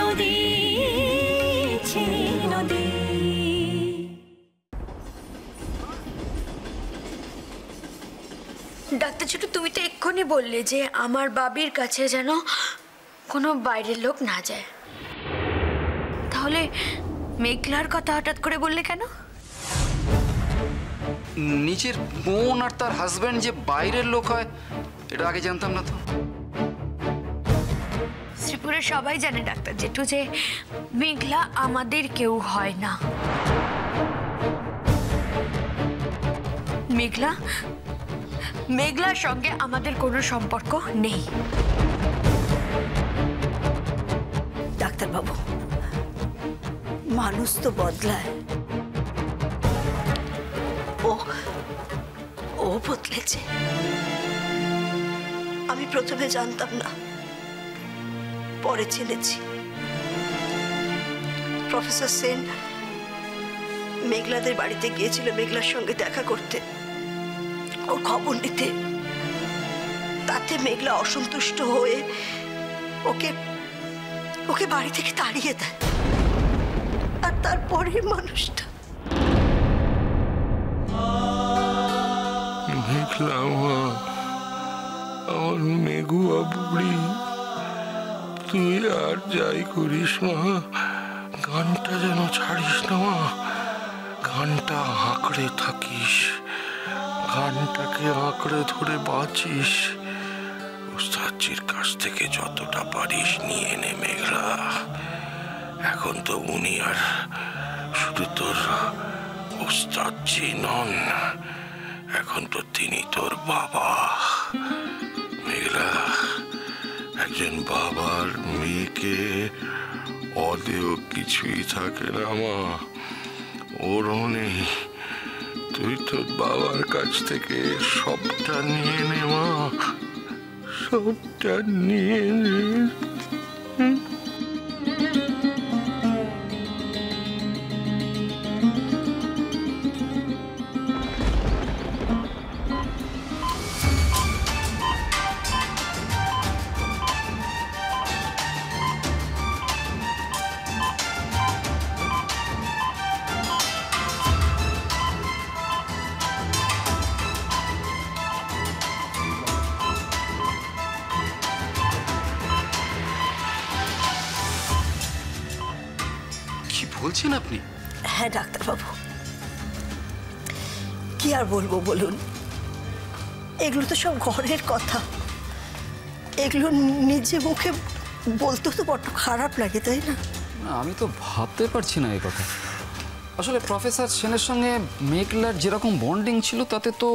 নদী নদী। ডাক্তার ছোট, তুমি তো এক্ষুনি বললে যে আমার বাবির কাছে যেন কোনো বাইরের লোক না যায়, তাহলে মেঘলার কথা হঠাৎ করে বললে কেন? নিজের বোন আর তার হাজবেন্ড যে বাইরের লোক হয় এটা আগে জানতাম না তো। শ্রীপুরের সবাই জানে ডাক্তার জেঠু যে মেঘলা আমাদের কেউ হয় না। মেঘলার সঙ্গে আমাদের কোনো সম্পর্ক নেই। ডাক্তারবাবু, মানুষ তো বদলায়, ও বদলেছে। আমি প্রথমে জানতাম না, পরে চিনেছি। প্রফেসর সেন মেঘলাদের বাড়িতে গিয়েছিল মেঘলার সঙ্গে দেখা করতে, ওর খবর নিতে। তাতে মেঘলা অসন্তুষ্ট হয়ে ওকে বাড়ি থেকে তাড়িয়ে দেয়। আর তারপরে মানুষটা মেঘলা আমার মেঘুয়া বুড়ি, তুই আর যাই করিস মা, গানটা যেন ছাড়িস না মা। গানটা আঁকড়ে থাকিস, গানটাকে আঁকড়ে ধরে বাঁচিস। ওস্তাদজির কাছ থেকে যতটা পারিস নিয়ে নে মেঘলা। এখন তো উনি আর শুধু তোর ওস্তাদজি নন, এখন তো তিনি তোর বাবা। মেঘলা, একজন বাবার মেয়েকে অদেয় কিছুই থাকে না মা, ওরও নেই। তুই তোর বাবার কাছ থেকে সবটা নিয়ে নে মা, সবটা নিয়ে নে। বলছেন আপনি? হ্যাঁ ডাক্তারবাবু, কি আর বলবো বলুন। এগুলো তো সব ঘরের কথা, এগুলো নিজে মুখে বলতে তো বড্ড খারাপ লাগে, তাই না? আমি তো ভাবতে পারছি না এই কথা। আসলে প্রফেসর সেনের সঙ্গে মেঘলার যেরকম বন্ডিং ছিল তাতে তো